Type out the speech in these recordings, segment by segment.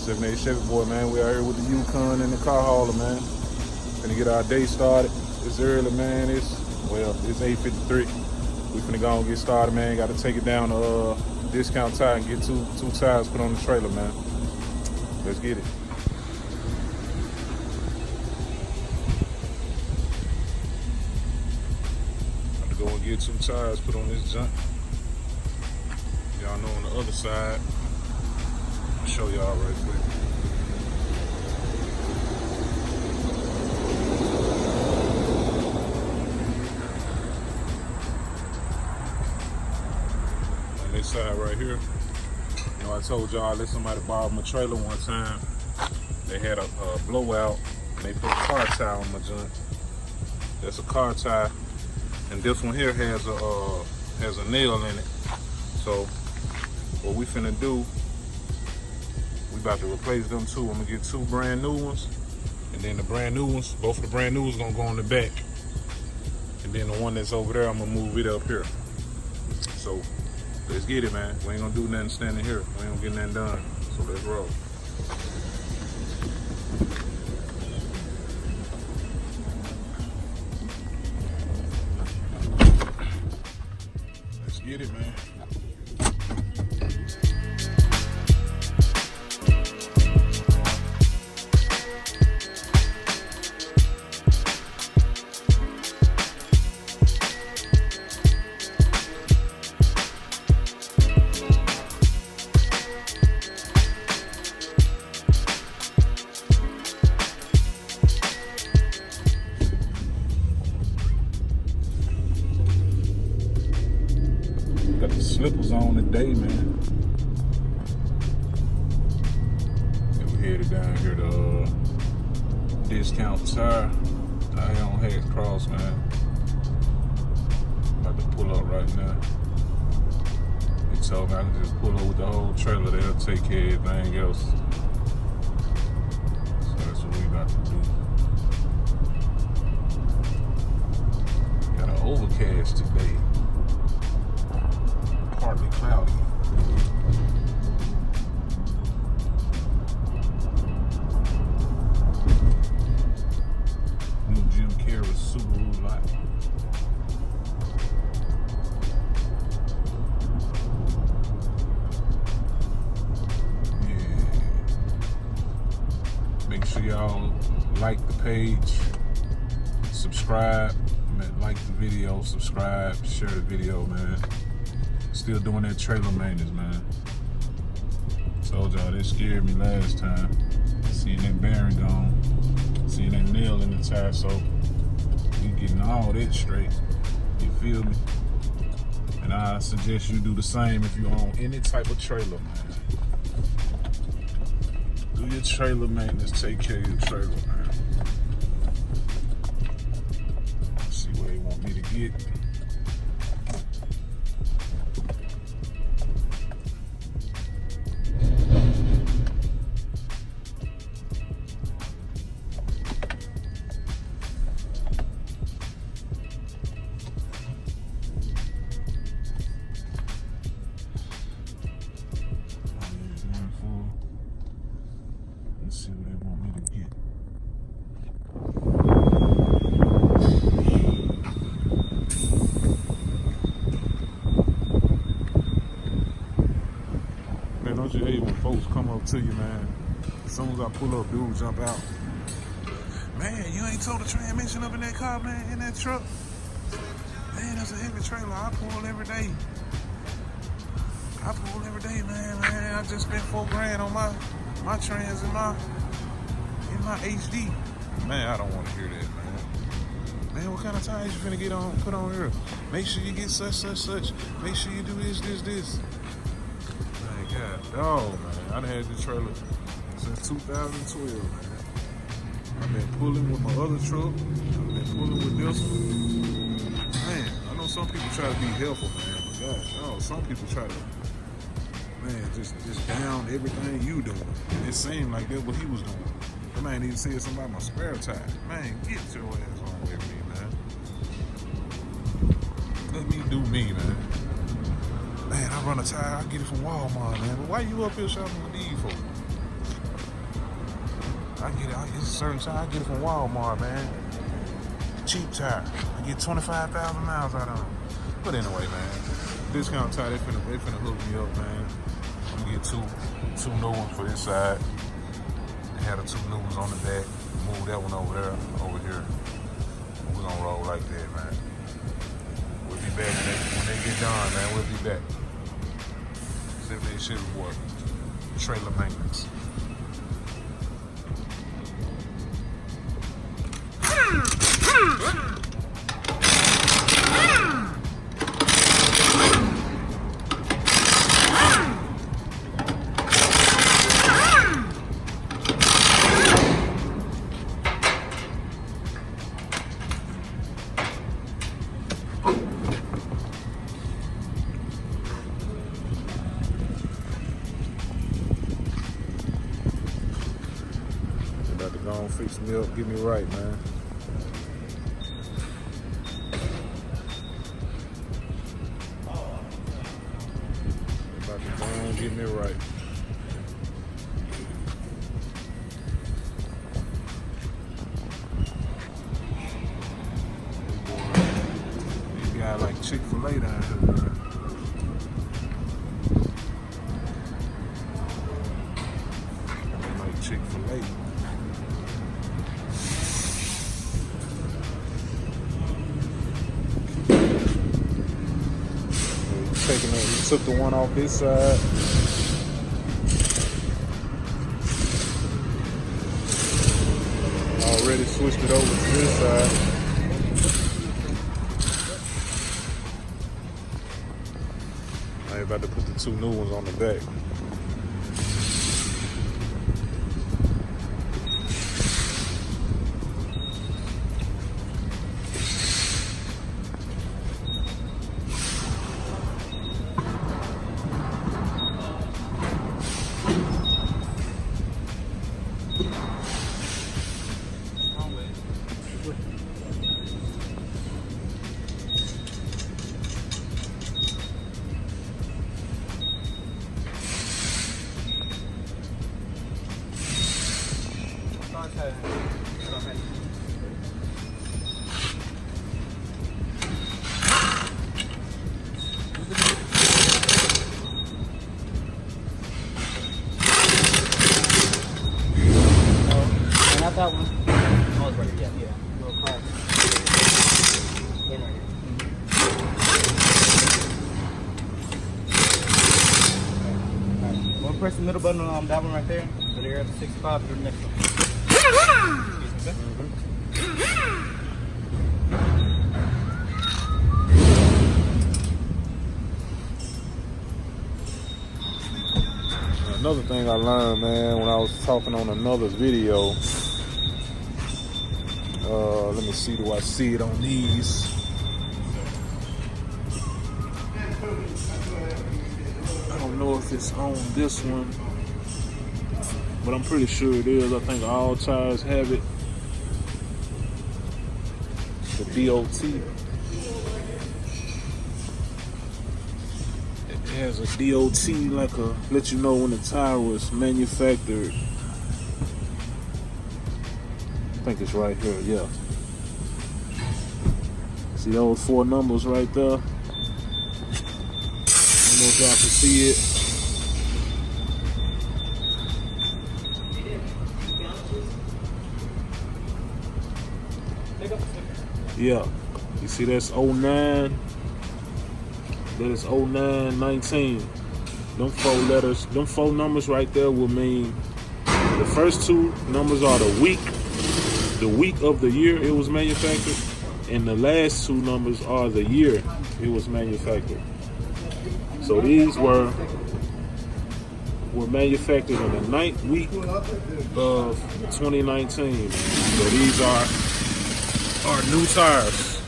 78 Chevy boy, man. We out here with the Yukon and the car hauler, man. Gonna get our day started. It's early, man. It's 8:53. We finna go and get started, man. Got to take it down to Discount Tire and get two tires put on the trailer, man. Let's get it. Got to go and get 2 tires put on this junk. Y'all know on the other side. I'll show y'all right quick. On this side right here, you know, I told y'all I let somebody borrow my trailer one time. They had a blowout and they put a car tire on my junk. That's a car tire, and this one here has a nail in it. So what we finna do, we about to replace them 2. I'm gonna get 2 brand new ones, and then the brand new ones, both of the brand new ones gonna go on the back, and then the one that's over there, I'm gonna move it up here. So let's get it, man. We ain't gonna do nothing standing here. We ain't gonna get nothing done. So let's roll. Let's get it, man. Got the slippers on today, man. And we headed down here to Discount Tire. I on Head Cross, man. About to pull up right now. They told me I can just pull up with the whole trailer. They'll take care of everything else. So that's what we about to do. Got an overcast today. Partly cloudy. New Jim Carrey Subaru lot. Yeah. Make sure y'all like the page, subscribe, like the video, subscribe, share the video, man. Still doing that trailer maintenance, man. Told y'all that scared me last time. Seeing that bearing gone, seeing that nail in the tire, so we getting all that straight. You feel me? And I suggest you do the same if you own any type of trailer, man. Do your trailer maintenance, take care of your trailer, man. Let's see where they want me to get. Let's see what they want me to get. Man, don't you hate when folks come up to you, man? As soon as I pull up, dude jump out. Man, you ain't told the transmission up in that car, man, in that truck? Man, that's a heavy trailer. I pull every day. Man. I just spent $4,000 on my trans in my HD. Man, I don't want to hear that, man. Man, what kind of tires you finna put on here? Make sure you get such. Make sure you do this. Man, God, dog, man. I done had this trailer since 2012, man. I've been pulling with my other truck. I've been pulling with this one. Man, I know some people try to be helpful, man. But gosh, some people try to, man, just down everything you doing. And it seemed like that's what he was doing. That man even said something about my spare tire. Man, get your ass on with me, man. Let me do me, man. Man, I run a tire, I get it from Walmart, man. But why you up here shopping with these for? I get it. It's a certain tire. I get it from Walmart, man. Cheap tire. I get 25,000 miles out of them. But anyway, man, discount tire. They finna hook me up, man. I'm gonna get two new ones for this side. They had the two new ones on the back. Move that one over there, over here. We're gonna roll like that, man. We'll be back when they get done, man. We'll be back. 78 Chevy boy. Trailer maintenance. Gonna fix me up, get me right, man. About to go on, get me right. These guys like Chick-fil-A down here, man. Like Chick-fil-A. He took the one off this side. Already switched it over to this side. I'm about to put the two new ones on the back. Not that one. Oh, it's right here. Yeah. Little car. Right here. One press the middle button on that one right there. So they're at the 65 to the next one. Another thing I learned, man, when I was talking on another video. Let me see, do I see it on these? I don't know if it's on this one, but I'm pretty sure it is. I think all tires have it. The DOT. It has a DOT, like a let you know when the tire was manufactured. I think it's right here, yeah. See those four numbers right there? I don't know if y'all can see it. Yeah. You see that's 09. That is 0919. Them four letters, them four numbers right there will mean the first two numbers are the week of the year it was manufactured. And the last two numbers are the year it was manufactured. So these were manufactured in the 9th week of 2019. So these are new tires.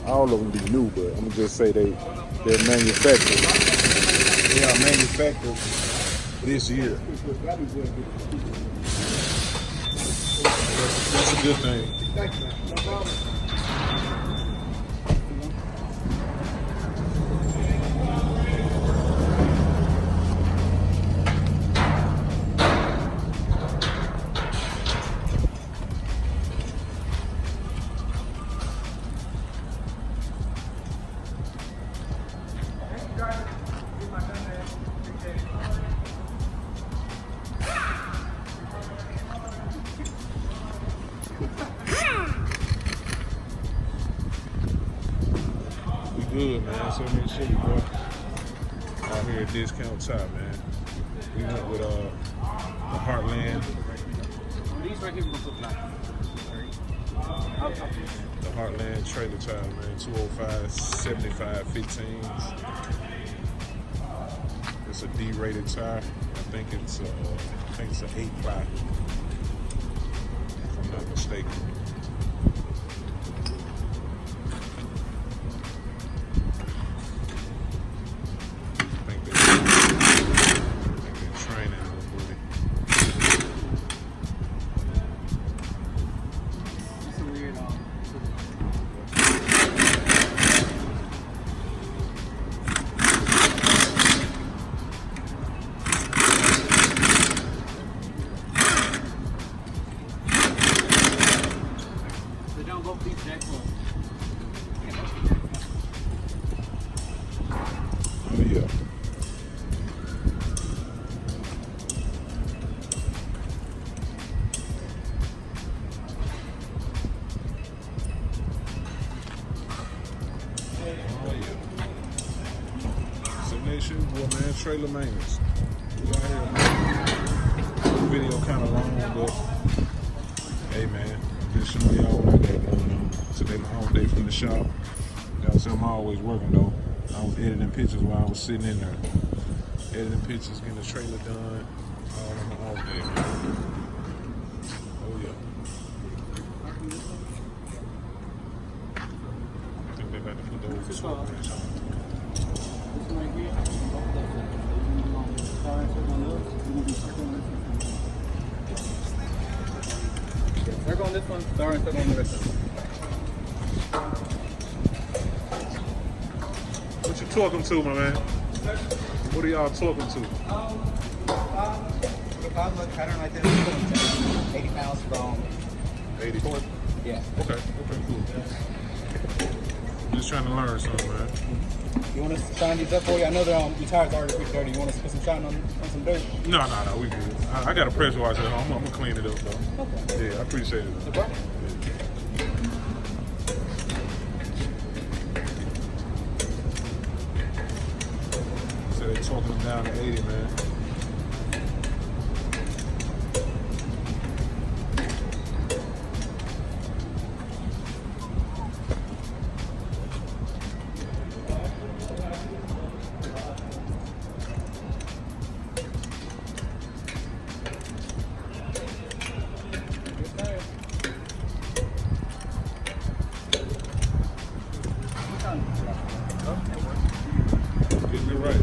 All of them be new, but I'm gonna just say they're manufactured. They are manufactured this year. That's a good thing. Thank you, man. No problem. good, man. So many shit, bro. Out here at Discount Top, man. We went with the Heartland. These right here we put black. The Heartland trailer tire, man. 205 75 15s. It's a D-rated tire. I think it's an 8-ply, if I'm not mistaken. I think they're training with it. It's a weird they don't go deep that close. Oh yeah. Oh yeah. So nation, boy, man, trailer maintenance. We out here, man. Video kind of long, but hey, man, just showing y'all what I got going on. Today my off day from the shop. Gotta say I'm always working though. I was editing pictures while I was sitting in there. Editing pictures, getting the trailer done. All on my off day, man. Oh yeah. I think they about to put the old swap wrench on. This one right here, circle on this one, star and circle on the rest of it. What you talking to, my man? What are y'all talking to? The cosmic pattern like this, 80 pounds from 80. yeah. Okay, cool. Just trying to learn something, man. You want us to shine these up for you? I know they're your tires are already pretty dirty. You want us to put some shine on some dirt? No, we good. I got a pressure washer at home. I'm gonna clean it up, though. Okay. Yeah, I appreciate it. No problem. So they're talking them down to 80, man. Getting it right.